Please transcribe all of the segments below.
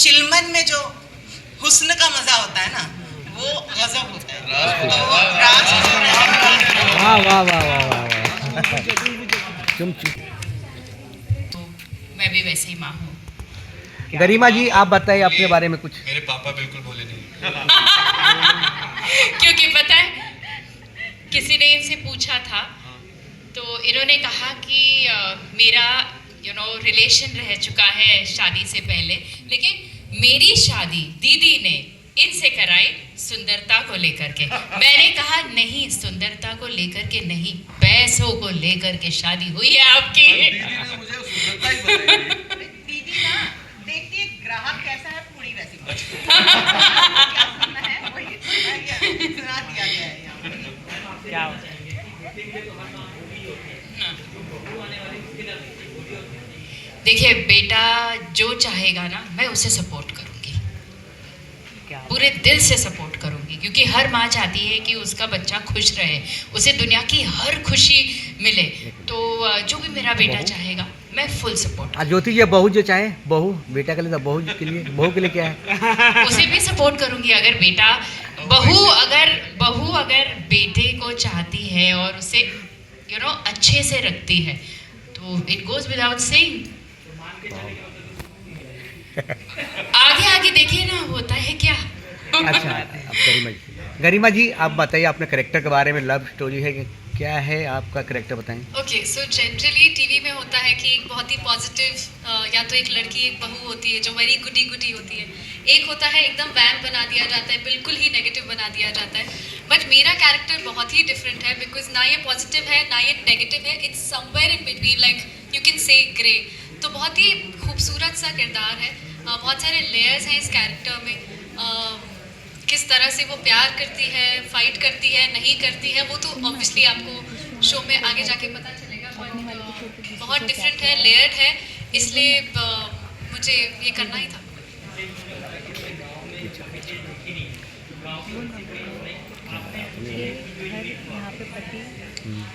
चिलमन में जो हुस्न का मजा होता है ना, वो गजब होता है। तो राज जो है, वाह वाह वाह वाह वाह वाह। चुम तो मैं भी वैसे ही माँ हूँ। गरिमा जी, आप बताइए अपने बारे में कुछ। मेरे पापा बिल्कुल बोले नहीं। क्योंकि पता है, किसी ने इनसे पूछा था तो इन्होंने कहा कि मेरा रिलेशन रह चुका है शादी से पहले, लेकिन मेरी शादी दीदी ने इनसे कराई सुंदरता को लेकर के। मैंने कहा नहीं, सुंदरता को लेकर के नहीं, पैसों को लेकर के शादी हुई है आपकी। दीदी ने मुझे सुंदरता ही बताई। दीदी ना देखती है ग्राहक कैसा है, पूरी वैसी क्या सुनना है वही सुना दिया गया है यहाँ पे। क्या देखिए बेटा जो चाहेगा ना, मैं उसे सपोर्ट करूंगी, पूरे दिल से सपोर्ट करूंगी, क्योंकि हर माँ चाहती है कि उसका बच्चा खुश रहे, उसे दुनिया की हर खुशी मिले। तो जो भी मेरा बेटा चाहेगा मैं फुल सपोर्ट, ज्योति जी, बहू जो चाहे, बहू बेटा के लिए, तो बहू के लिए, बहू के लिए क्या है? उसे भी सपोर्ट करूंगी। अगर बेटा बहू अगर बेटे को चाहती है और उसे अच्छे से रखती है, तो इट गोज विदाउट सेइंग। आगे आगे देखिए ना होता है क्या। अच्छा, अब गरिमा जी आप बताइए अपने करेक्टर के बारे में। लव स्टोरी है कि क्या है आपका करेक्टर, बताएं। ओके, सो जनरली टीवी में होता है कि एक बहुत ही पॉजिटिव या तो एक लड़की एक बहू होती है जो वेरी गुडी गुडी होती है, एक होता है एकदम वैम्प बना दिया जाता है, बिल्कुल ही नेगेटिव बना दिया जाता है। बट मेरा कैरेक्टर बहुत ही डिफरेंट है, बिकॉज ना ये पॉजिटिव है ना ये नेगेटिव है, it's somewhere in between, like you can say grey. तो बहुत ही खूबसूरत सा किरदार है, बहुत सारे लेयर्स हैं इस कैरेक्टर में। किस तरह से वो प्यार करती है, फाइट करती है, नहीं करती है, वो तो ऑब्वियसली आपको शो में आगे जाके पता चलेगा। बट बहुत डिफरेंट है, लेयर्ड है, इसलिए मुझे ये करना ही था।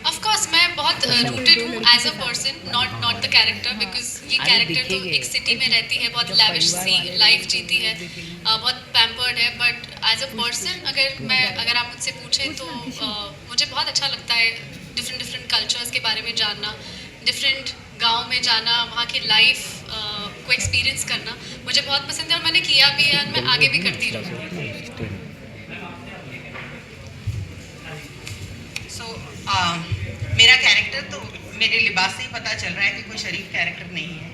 ऑफ कोर्स मैं बहुत रूटेड हूँ as a person, not the character, because ये कैरेक्टर तो एक सिटी में रहती है, बहुत लैविश सी लाइफ जीती है, बहुत पैम्पर्ड है। बट एज अ पर्सन अगर आप मुझसे पूछें तो मुझे बहुत अच्छा लगता है डिफरेंट कल्चर्स के बारे में जानना, डिफरेंट गांव में जाना, वहाँ की लाइफ को एक्सपीरियंस करना मुझे बहुत पसंद है, और मैंने किया भी है और मैं आगे भी करती रहूँगी। मेरा कैरेक्टर तो मेरे लिबास से ही पता चल रहा है कि कोई शरीफ कैरेक्टर नहीं है।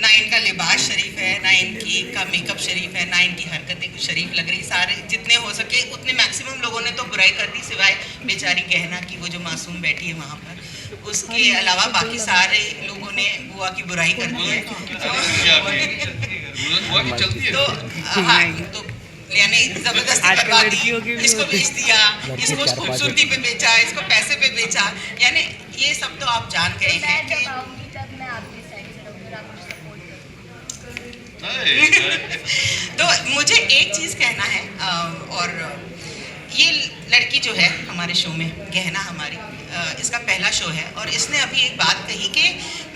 ना इनका लिबास शरीफ है, ना इनका मेकअप शरीफ है, ना इनकी हरकतें कुछ शरीफ लग रही। सारे जितने हो सके उतने मैक्सिमम लोगों ने तो बुराई कर दी, सिवाय बेचारी गहना की, वो जो मासूम बैठी है वहाँ पर। उसके अलावा बाकी सारे लोगों ने बुआ की बुराई कर दी है। तो हाँ, तो यानी जबरदस्ती करवा दी, इसको बेच दिया, इसको खूबसूरती पे बेचा, इसको पैसे पे बेचा, यानी ये सब तो आप जान गए हैं कि तो मुझे एक चीज़ कहना है, और ये लड़की जो है हमारे शो में, गहना हमारी, इसका पहला शो है, और इसने अभी एक बात कही कि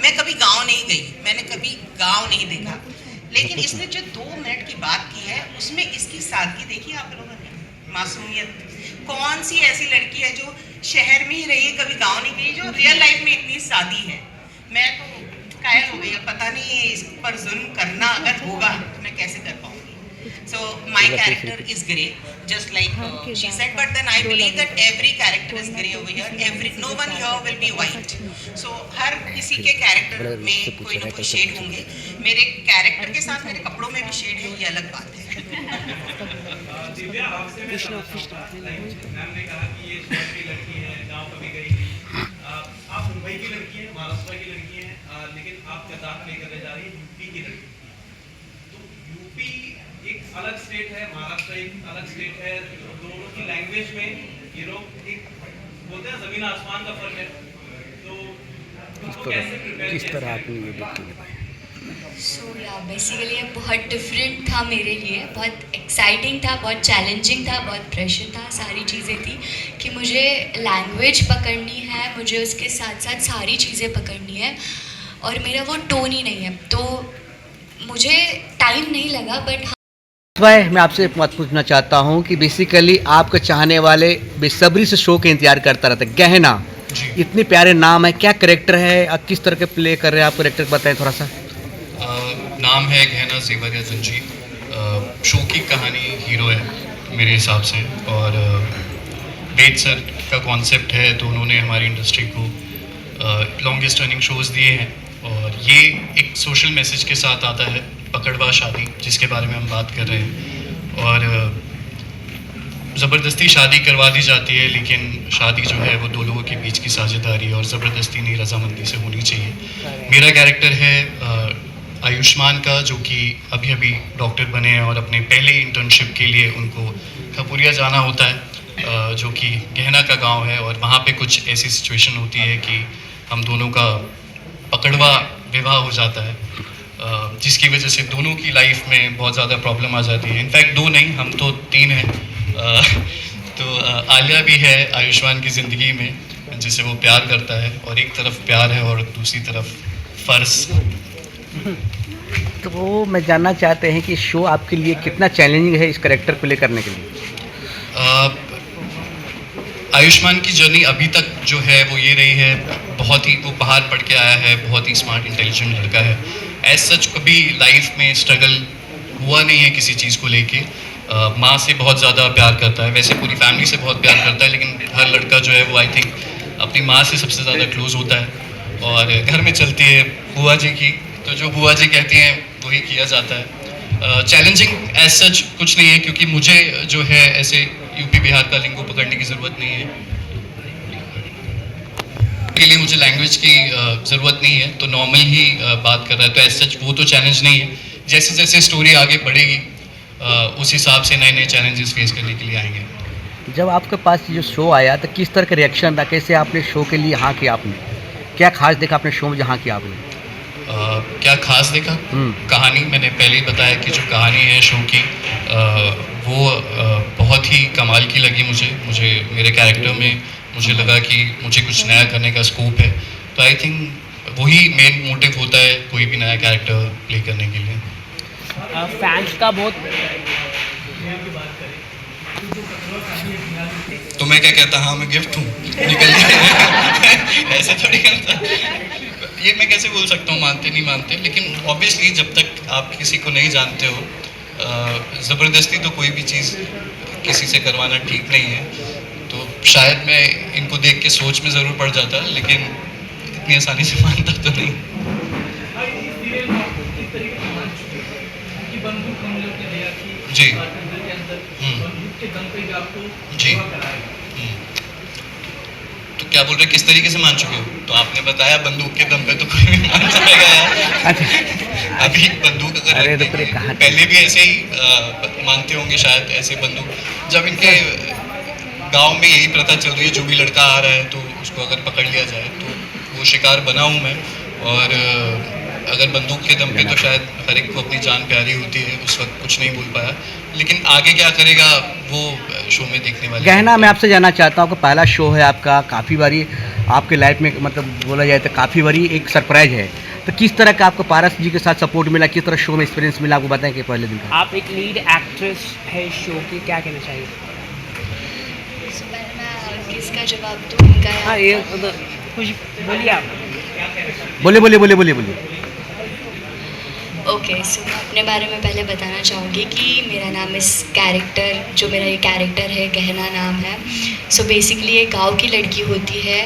मैं कभी गांव नहीं गई, मैंने कभी गांव नहीं देखा, लेकिन इसने जो 2 मिनट की बात की है उसमें इसकी सादगी देखी आप लोगों ने, मासूमियत। कौन सी ऐसी लड़की है जो शहर में ही रही है, कभी गांव नहीं गई, जो रियल लाइफ में इतनी सादी है। मैं तो कायल हो गई, पता नहीं इस पर जुल्म करना अगर होगा तो मैं कैसे कर पाऊंगी। So my character is grey, just like she said, but then I believe that every character is grey over here. No one here will be white. So हर किसी के कैरेक्टर में कोई ना कोई शेड होंगे। मेरे कैरेक्टर के साथ मेरे कपड़ों में भी शेड है, ये अलग बात है। दिव्या, आपसे मैं मैम ने कहा कि ये शहर की लड़की है, गांव कभी गई नहीं। आप मुंबई की लड़की है, महाराष्ट्र की लड़की है, लेकिन आप कतार लेकर जा रही है यूपी की लड़की। तो यूपी एक अलग स्टेट है, महाराष्ट्र एक अलग स्टेट है, दोनों की लैंग्वेज में एक बोलते हैं जमीन आसमान का फर्क है। तो किस तरह आपने ये देखा? सो या बेसिकली ये बहुत डिफरेंट था मेरे लिए, बहुत एक्साइटिंग था, बहुत चैलेंजिंग था, बहुत प्रेशर था, सारी चीज़ें थी कि मुझे लैंग्वेज पकड़नी है, मुझे उसके साथ साथ सारी चीज़ें पकड़नी है, और मेरा वो टोन ही नहीं है। तो मुझे टाइम नहीं लगा बट भाई मैं आपसे एक बात पूछना चाहता हूँ कि बेसिकली आपके चाहने वाले बेसब्री से शो के इंतजार करता रहता है। गहना इतने प्यारे नाम है, क्या करेक्टर है, आप किस तरह के प्ले कर रहे हैं, आप करेक्टर बताएं थोड़ा सा। नाम है गहना ज़ेवर या ज़ंजीर। शो की कहानी हीरो है मेरे हिसाब से, और वेद सर का कॉन्सेप्ट है तो उन्होंने हमारी इंडस्ट्री को लॉन्गेस्ट रनिंग शोज़ दिए हैं, और ये एक सोशल मैसेज के साथ आता है, पकड़वा शादी जिसके बारे में हम बात कर रहे हैं। और ज़बरदस्ती शादी करवा दी जाती है, लेकिन शादी जो है वो दो लोगों के बीच की साझेदारी और ज़बरदस्ती नहीं, रजामंदी से होनी चाहिए। मेरा कैरेक्टर है आयुष्मान का, जो कि अभी अभी डॉक्टर बने हैं और अपने पहले इंटर्नशिप के लिए उनको खपुरिया जाना होता है, जो कि गहना का गांव है, और वहाँ पे कुछ ऐसी सिचुएशन होती है कि हम दोनों का पकड़वा विवाह हो जाता है, जिसकी वजह से दोनों की लाइफ में बहुत ज़्यादा प्रॉब्लम आ जाती है। इनफैक्ट दो नहीं, हम तो तीन हैं। तो आलिया भी है आयुष्मान की ज़िंदगी में, जिसे वो प्यार करता है, और एक तरफ प्यार है और दूसरी तरफ फ़र्ज। तो वो मैं जानना चाहते हैं कि शो आपके लिए कितना चैलेंजिंग है इस करेक्टर प्ले करने के लिए। आयुष्मान की जर्नी अभी तक जो है वो ये रही है, बहुत ही वो बाहर पढ़ के आया है, बहुत ही स्मार्ट इंटेलिजेंट लड़का है। एज सच कभी लाइफ में स्ट्रगल हुआ नहीं है किसी चीज़ को लेके। माँ से बहुत ज़्यादा प्यार करता है, वैसे पूरी फैमिली से बहुत प्यार करता है, लेकिन हर लड़का जो है वो आई थिंक अपनी माँ से सबसे ज़्यादा क्लोज होता है। और घर में चलती है बुआ जी की, तो जो बुआ जी कहती हैं वही किया जाता है। चैलेंजिंग एज सच कुछ नहीं है, क्योंकि मुझे जो है ऐसे यूपी बिहार का लिंगो पकड़ने की ज़रूरत नहीं है, के लिए मुझे लैंग्वेज की ज़रूरत नहीं है, तो नॉर्मल ही बात कर रहा है, तो एज सच वो तो चैलेंज नहीं है। जैसे जैसे स्टोरी आगे बढ़ेगी उस हिसाब से नए नए चैलेंजेस फेस करने के लिए आएंगे। जब आपके पास जो शो आया तो किस तरह का रिएक्शन था, कैसे आपने शो के लिए हाँ किया, आपने क्या खास देखा अपने शो में जहाँ किया आपने? क्या खास देखा? कहानी मैंने पहले ही बताया कि जो कहानी है शो की वो बहुत ही कमाल की लगी मुझे मेरे कैरेक्टर में मुझे लगा कि मुझे कुछ नया करने का स्कोप है, तो आई थिंक वही मेन मोटिव होता है कोई भी नया कैरेक्टर प्ले करने के लिए। फैंस का बहुत, तो मैं क्या कहता, हाँ मैं गिफ्ट हूँ निकल गया ऐसे थोड़ी करता, ये मैं कैसे बोल सकता हूँ, मानते नहीं मानते, लेकिन ऑब्वियसली जब तक आप किसी को नहीं जानते हो, ज़बरदस्ती तो कोई भी चीज़ किसी से करवाना ठीक नहीं है। तो शायद मैं इनको देख के सोच में ज़रूर पड़ जाता, लेकिन इतनी आसानी से मानता तो नहीं। जी जी तो क्या बोल रहे, किस तरीके से मान चुके हो? तो आपने बताया बंदूक के दम पे तो कोई भी मान जाएगा यार। अभी बंदूक अगर पहले भी ऐसे ही मानते होंगे शायद, ऐसे बंदूक जब इनके गांव में यही प्रथा चल रही है, जो भी लड़का आ रहा है तो उसको अगर पकड़ लिया जाए, तो वो शिकार बना हूँ मैं। और अगर बंदूक के दम पे तो शायद हर एक को अपनी जान प्यारी होती है, उस वक्त कुछ नहीं बोल पाया, लेकिन आगे क्या करेगा वो शो में देखने वाले। गहना, मैं आपसे जानना चाहता हूँ कि पहला शो है आपका, काफ़ी बारी आपके लाइफ में मतलब बोला जाए तो काफ़ी बारी एक सरप्राइज है, तो किस तरह का आपको पारस जी के साथ सपोर्ट मिला, किस तरह शो में एक्सपीरियंस मिला, आपको बताएं कि पहले दिन का। आप एक लीड एक्ट्रेस है शो की, क्या कहना चाहिए? किसका जवाब दूँ इनका? हाँ ये कुछ बोलिए आप। बोलिए। ओके, सो मैं अपने बारे में पहले बताना चाहूँगी कि मेरा नाम इस कैरेक्टर, जो मेरा ये कैरेक्टर है, गहना नाम है। सो बेसिकली एक गांव की लड़की होती है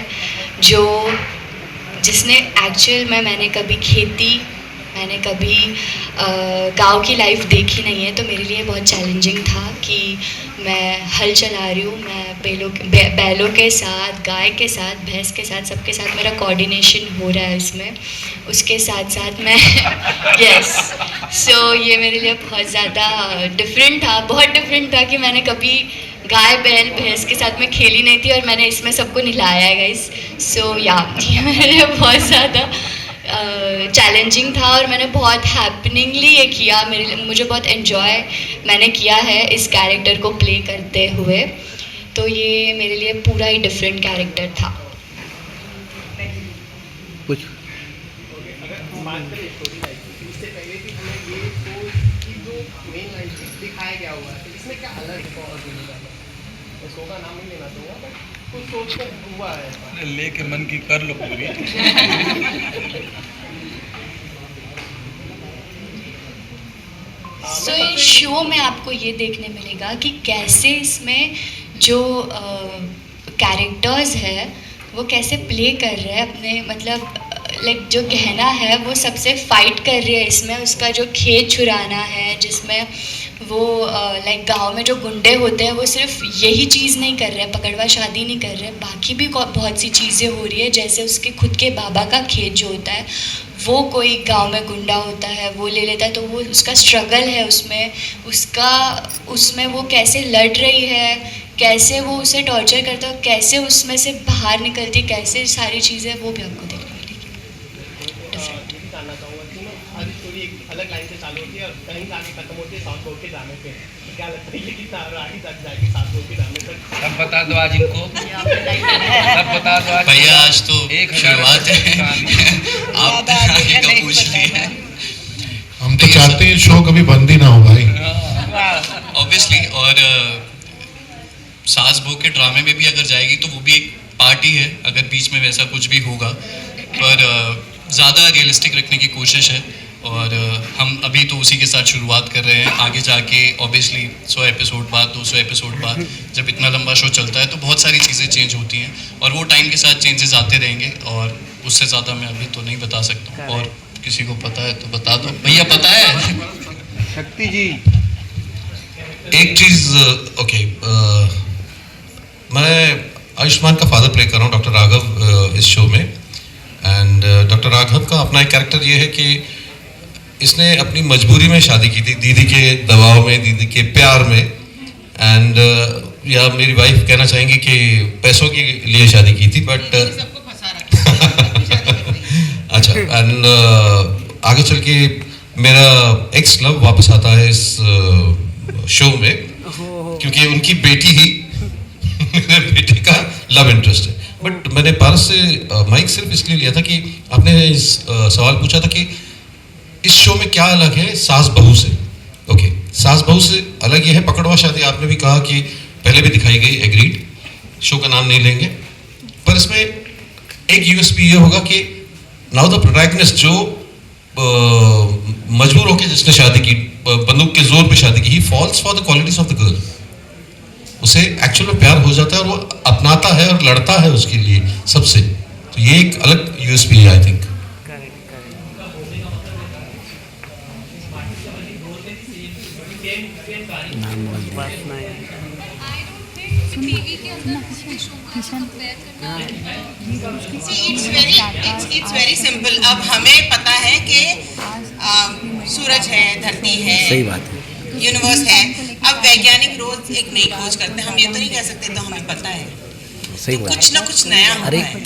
जिसने एक्चुअल में मैंने कभी गांव की लाइफ देखी नहीं है, तो मेरे लिए बहुत चैलेंजिंग था कि मैं हल चला रही हूँ, मैं बैलों के साथ, गाय के साथ, भैंस के साथ, सबके साथ मेरा कोऑर्डिनेशन हो रहा है इसमें। उसके साथ साथ मैं यस, सो ये मेरे लिए बहुत ज़्यादा बहुत डिफरेंट था कि मैंने कभी गाय बैल भैंस के साथ में खेली नहीं थी, और मैंने इसमें सबको नहलाया है गाइस। सो ये मेरे लिए बहुत ज़्यादा चैलेंजिंग था, और मैंने बहुत हैपनिंगली ये किया, मुझे बहुत एंजॉय मैंने किया है इस कैरेक्टर को प्ले करते हुए, तो ये मेरे लिए पूरा ही डिफरेंट कैरेक्टर था। कुछ इससे पहले भी हमें ये शो की जो मेन लाइन दिखाया गया हुआ है, तो इसमें क्या अलग है और देने का? मैं शो का नाम नहीं लेना चाहूँगा, बट कुछ सोच कर हुआ है। लेके मन की कर लो पूरी। सो इस शो में आपको ये देखने मिलेगा कि कैसे इसमें जो कैरेक्टर्स है वो कैसे प्ले कर रहे हैं अपने, मतलब लाइक जो गहना है वो सबसे फाइट कर रही है इसमें, उसका जो खेत छुड़ाना है, जिसमें वो लाइक गांव में जो गुंडे होते हैं वो सिर्फ यही चीज़ नहीं कर रहे हैं, पकड़वा शादी नहीं कर रहे हैं, बाकी भी बहुत सी चीज़ें हो रही है। जैसे उसके खुद के बाबा का खेत जो होता है वो कोई गांव में गुंडा होता है वो ले लेता है, तो वो उसका स्ट्रगल है उसमें वो कैसे लड़ रही है, कैसे वो उसे टॉर्चर करता है, कैसे उसमें से बाहर निकलती, कैसे सारी चीज़ें, वो भी आपको देखने मिलेगी। ये भी जानना चाहूँगा कि हर स्टोरी एक अलग लाइन से चालू होती है और कहीं जाके खत्म होती है साउथ बोर्ड के जाने पे, तो क्या लगता है ये कितना आगे तक जाएगी साउथ बोर्ड के जाने तक? सब बता दो आज इनको, सब बता दो आज। भैया आज तो शुरुआत है, आप आगे का पूछ लिए हैं। हम तो चाहते हैं शो कभी बंद ही ना हो भाई। ऑब्वियसली, और सास बहू के ड्रामे में भी अगर जाएगी तो वो भी एक पार्टी है, अगर बीच में वैसा कुछ भी होगा, पर ज़्यादा रियलिस्टिक रखने की कोशिश है। और हम अभी तो उसी के साथ शुरुआत कर रहे हैं। आगे जाके ऑब्वियसली 100 एपिसोड बाद, 200 एपिसोड बाद, जब इतना लंबा शो चलता है तो बहुत सारी चीज़ें चेंज होती हैं और वो टाइम के साथ चेंजेस आते रहेंगे, और उससे ज़्यादा मैं अभी तो नहीं बता सकता हूँ। और किसी को पता है तो बता दो। भैया पता है? शक्ति जी, एक चीज़ ओके, मैं आयुष्मान का फादर प्ले कर रहा हूँ, डॉक्टर राघव, इस शो में। एंड डॉक्टर राघव का अपना एक कैरेक्टर ये है कि इसने अपनी मजबूरी में शादी की थी, दीदी के दबाव में, दीदी के प्यार में। एंड या मेरी वाइफ कहना चाहेंगे कि पैसों के लिए शादी की थी, बट सबको फंसा रखा अच्छा। एंड आगे चल के मेरा एक्स लव वापस आता है इस शो में, क्योंकि उनकी बेटी ही मेरे बेटे का लव इंटरेस्ट है। बट मैंने पारस से माइक सिर्फ इसलिए लिया था कि आपने इस सवाल पूछा था कि इस शो में क्या अलग है सास बहू से। ओके, सास बहू से अलग ये है पकड़वा शादी, आपने भी कहा कि पहले भी दिखाई गई, एग्रीड, शो का नाम नहीं लेंगे। पर इसमें एक यूएसपी ये होगा कि नाउ द प्रोटैगनिस्ट जो मजबूर होकर जिसने शादी की, बंदूक के जोर पे शादी की, he falls for the qualities of the girl. उसे एक्चुअल में प्यार हो जाता है और वो अपनाता है और लड़ता है उसके लिए सबसे। तो ये एक अलग यूएसपी है I think. It's very simple. अब हमें पता है कि सूरज है, धरती है, सही बात है, यूनिवर्स है। अब वैज्ञानिक रोज एक नई खोज करते हैं, हम ये तो नहीं कह सकते तो हमें पता है, सही तो बात। कुछ ना कुछ नया होता अरे है।